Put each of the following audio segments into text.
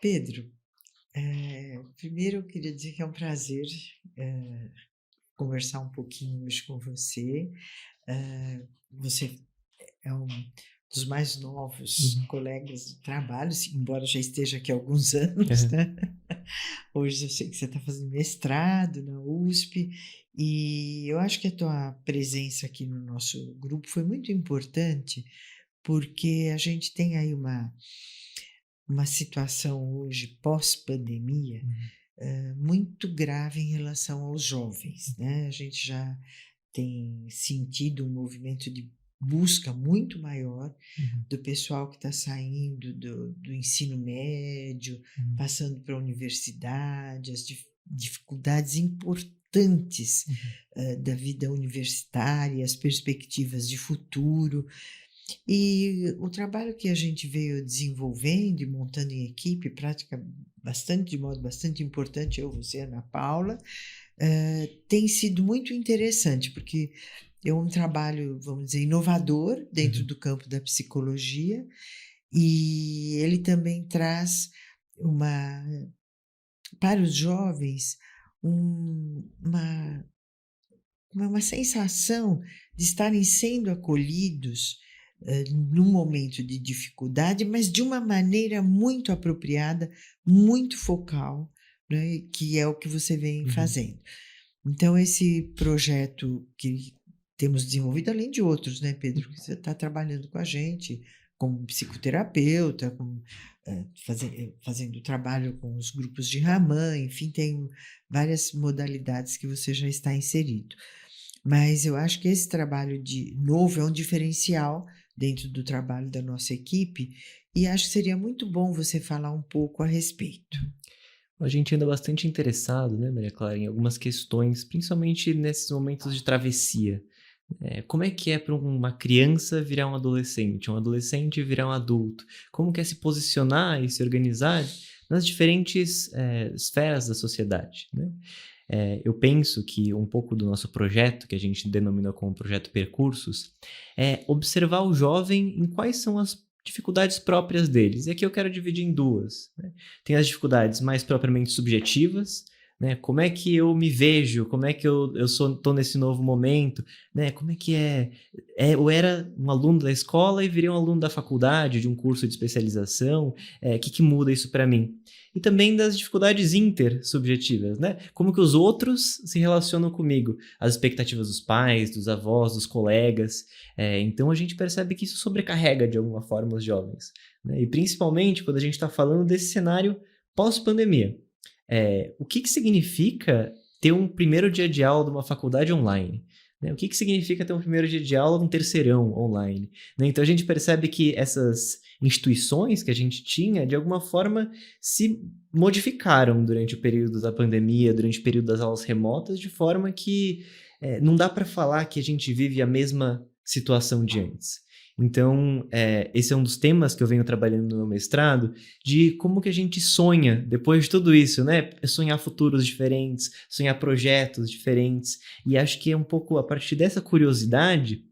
Pedro, primeiro eu queria dizer que é um prazer conversar um pouquinho hoje com você. Você é um dos mais novos Uhum. colegas de trabalho, embora já esteja aqui há alguns anos, Aham. né? Hoje eu sei que você está fazendo mestrado na USP, e eu acho que a tua presença aqui no nosso grupo foi muito importante, porque a gente tem aí uma situação hoje pós-pandemia Uhum. muito grave em relação aos jovens, né? A gente já tem sentido um movimento de busca muito maior Uhum. do pessoal que está saindo do ensino médio, Uhum. passando para a universidade, as dificuldades importantes Uhum. da vida universitária, as perspectivas de futuro. E o trabalho que a gente veio desenvolvendo e montando em equipe, de modo bastante importante, eu, você, Ana Paula, tem sido muito interessante, porque é um trabalho, vamos dizer, inovador dentro Uhum. do campo da psicologia, e ele também traz uma, para os jovens, uma sensação de estarem sendo acolhidos num momento de dificuldade, mas de uma maneira muito apropriada, muito focal, né, que é o que você vem Uhum. fazendo. Então, esse projeto que temos desenvolvido, além de outros, né, Pedro, que você está trabalhando com a gente como psicoterapeuta, fazendo trabalho com os grupos de Ramã, enfim, tem várias modalidades que você já está inserido. Mas eu acho que esse trabalho de novo é um diferencial dentro do trabalho da nossa equipe e acho que seria muito bom você falar um pouco a respeito. A gente anda bastante interessado, né, Maria Clara, em algumas questões, principalmente nesses momentos de travessia. Como é que é para uma criança virar um adolescente virar um adulto? Como que é se posicionar e se organizar nas diferentes esferas da sociedade, né? Eu penso que um pouco do nosso projeto, que a gente denomina como Projeto Percursos, é observar o jovem em quais são as dificuldades próprias deles. E aqui eu quero dividir em duas, né? Tem as dificuldades mais propriamente subjetivas, né? Como é que eu me vejo? Como é que tô nesse novo momento? Né? Como é que eu era um aluno da escola e virei um aluno da faculdade, de um curso de especialização. Que muda isso para mim? E também das dificuldades intersubjetivas, né? Como que os outros se relacionam comigo, as expectativas dos pais, dos avós, dos colegas. Então a gente percebe que isso sobrecarrega de alguma forma os jovens, né? E principalmente quando a gente está falando desse cenário pós-pandemia. O que significa ter um primeiro dia de aula de uma faculdade online? Né? O que significa ter um primeiro dia de aula de um terceirão online? Né? Então a gente percebe que essas instituições que a gente tinha, de alguma forma, se modificaram durante o período da pandemia, durante o período das aulas remotas, de forma que não dá para falar que a gente vive a mesma situação de antes. Então, esse é um dos temas que eu venho trabalhando no meu mestrado, de como que a gente sonha depois de tudo isso, né? Sonhar futuros diferentes, sonhar projetos diferentes. E acho que é um pouco a partir dessa curiosidade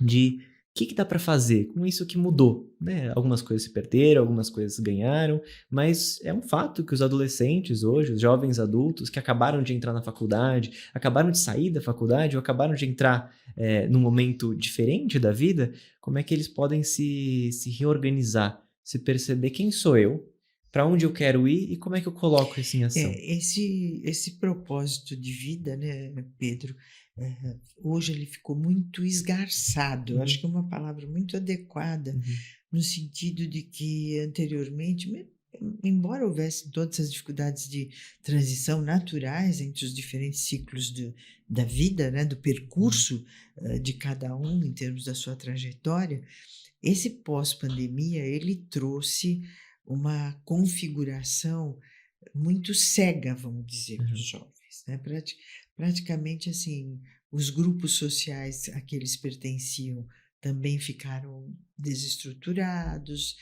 de o que dá para fazer com isso que mudou, né? Algumas coisas se perderam, algumas coisas ganharam, mas é um fato que os adolescentes hoje, os jovens adultos que acabaram de entrar na faculdade, acabaram de sair da faculdade ou acabaram de entrar num momento diferente da vida, como é que eles podem se reorganizar, se perceber quem sou eu, para onde eu quero ir e como é que eu coloco isso em ação. Esse propósito de vida, né, Pedro, hoje ele ficou muito esgarçado. Eu acho Uhum. que é uma palavra muito adequada, Uhum. no sentido de que anteriormente, embora houvesse todas as dificuldades de transição naturais entre os diferentes ciclos da vida, né, do Uhum. percurso de cada um em termos da sua trajetória, esse pós-pandemia ele trouxe uma configuração muito cega, vamos dizer, para os Uhum. jovens, né? Praticamente assim, os grupos sociais a que eles pertenciam também ficaram desestruturados,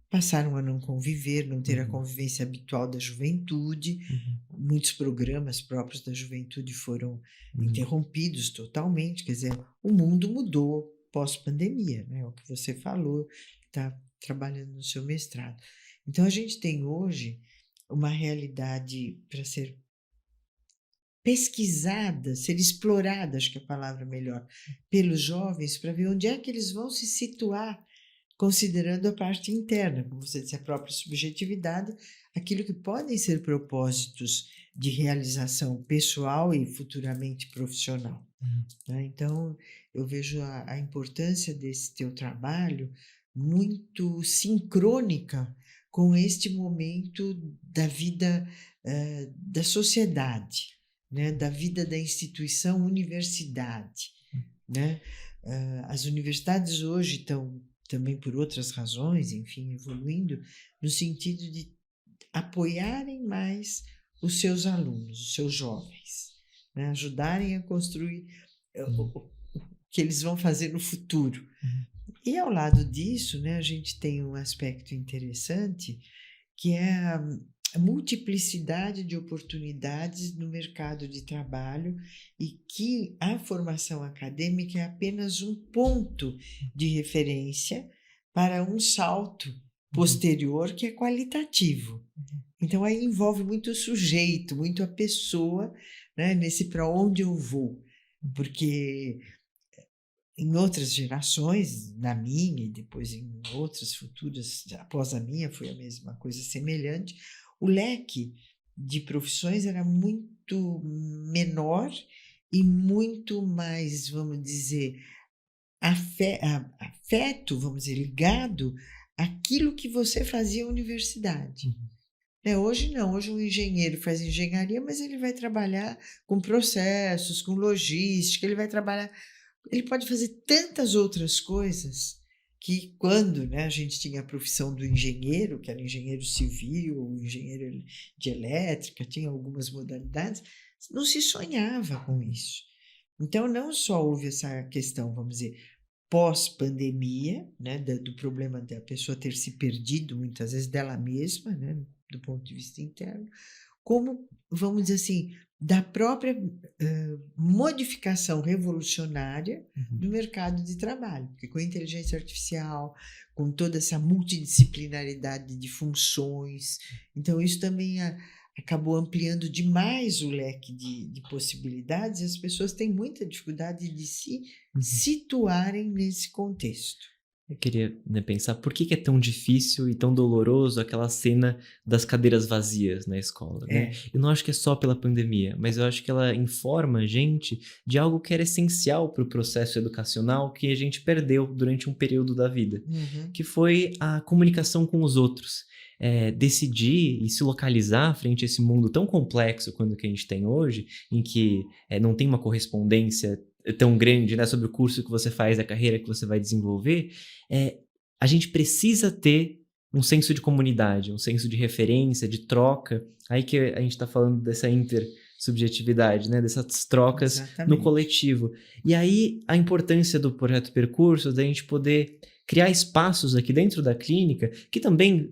passaram a não conviver, não ter a Uhum. convivência habitual da juventude. Uhum. Muitos programas próprios da juventude foram Uhum. interrompidos totalmente. Quer dizer, o mundo mudou pós-pandemia, né? O que você falou, está trabalhando no seu mestrado. Então, a gente tem hoje uma realidade para ser pesquisada, ser explorada, acho que é a palavra melhor, pelos jovens, para ver onde é que eles vão se situar, considerando a parte interna, como você disse, a própria subjetividade, aquilo que podem ser propósitos de realização pessoal e futuramente profissional, né? Então, eu vejo a importância desse teu trabalho muito sincrônica com este momento da vida da sociedade, né? Da vida da instituição universidade, né? As universidades hoje estão também por outras razões, enfim, evoluindo no sentido de apoiarem mais os seus alunos, os seus jovens, né? Ajudarem a construir o que eles vão fazer no futuro. E ao lado disso, né, a gente tem um aspecto interessante que é a multiplicidade de oportunidades no mercado de trabalho e que a formação acadêmica é apenas um ponto de referência para um salto posterior que é qualitativo. Então, aí envolve muito o sujeito, muito a pessoa, né, nesse para onde eu vou. Porque em outras gerações, na minha e depois em outras futuras, após a minha, foi a mesma coisa semelhante, o leque de profissões era muito menor e muito mais, vamos dizer, afeto, vamos dizer, ligado àquilo que você fazia na universidade. Né? Hoje não, hoje um engenheiro faz engenharia, mas ele vai trabalhar com processos, com logística, ele pode fazer tantas outras coisas que quando, né, a gente tinha a profissão do engenheiro, que era engenheiro civil, engenheiro de elétrica, tinha algumas modalidades, não se sonhava com isso. Então, não só houve essa questão, vamos dizer, pós-pandemia, né, do problema da pessoa ter se perdido muitas vezes dela mesma, né, do ponto de vista interno, como, vamos dizer assim, da própria modificação revolucionária do mercado de trabalho, porque com a inteligência artificial, com toda essa multidisciplinaridade de funções, então isso também acabou ampliando demais o leque de possibilidades e as pessoas têm muita dificuldade de se situarem nesse contexto. Eu queria, né, pensar por que é tão difícil e tão doloroso aquela cena das cadeiras vazias na escola, né? Eu não acho que é só pela pandemia, mas eu acho que ela informa a gente de algo que era essencial para o processo educacional que a gente perdeu durante um período da vida, que foi a comunicação com os outros. Decidir e se localizar frente a esse mundo tão complexo quanto o que a gente tem hoje, em que não tem uma correspondência tão grande, né, sobre o curso que você faz, a carreira que você vai desenvolver, a gente precisa ter um senso de comunidade, um senso de referência, de troca. Aí que a gente está falando dessa intersubjetividade, né, dessas trocas no coletivo. E aí a importância do projeto Percursos, da gente poder criar espaços aqui dentro da clínica, que também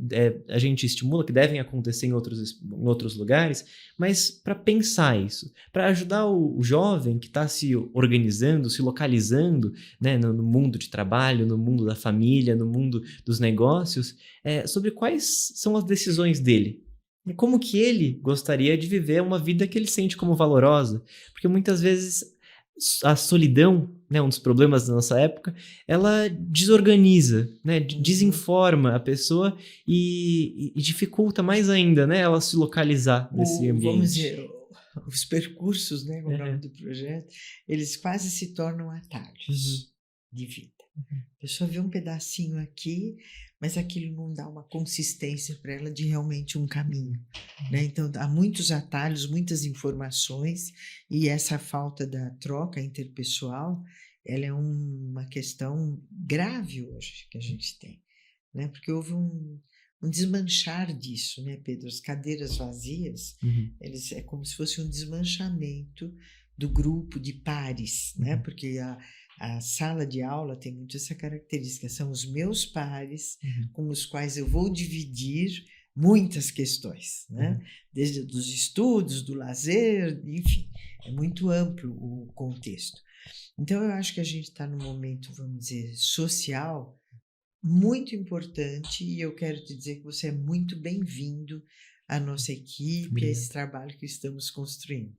a gente estimula, que devem acontecer em outros lugares, mas para pensar isso, para ajudar o jovem que está se organizando, se localizando, né, no mundo de trabalho, no mundo da família, no mundo dos negócios, sobre quais são as decisões dele. Como que ele gostaria de viver uma vida que ele sente como valorosa. Porque muitas vezes a solidão, né, um dos problemas da nossa época, ela desorganiza, né, desinforma a pessoa e dificulta mais ainda, né, ela se localizar nesse ambiente. Vamos dizer, os percursos, né, o nome do projeto, eles quase se tornam atalhos de vida. A pessoa vê um pedacinho aqui, mas aquilo não dá uma consistência para ela de realmente um caminho, né? Então, há muitos atalhos, muitas informações, e essa falta da troca interpessoal, ela é uma questão grave hoje que a gente tem, né? Porque houve um desmanchar disso, né, Pedro? As cadeiras vazias, eles, é como se fosse um desmanchamento do grupo de pares, né? Porque a sala de aula tem muito essa característica, são os meus pares com os quais eu vou dividir muitas questões, né? Desde os estudos, do lazer, enfim, é muito amplo o contexto. Então, eu acho que a gente está num momento, vamos dizer, social, muito importante e eu quero te dizer que você é muito bem-vindo à nossa Muito equipe, a esse obrigado. trabalho que estamos construindo.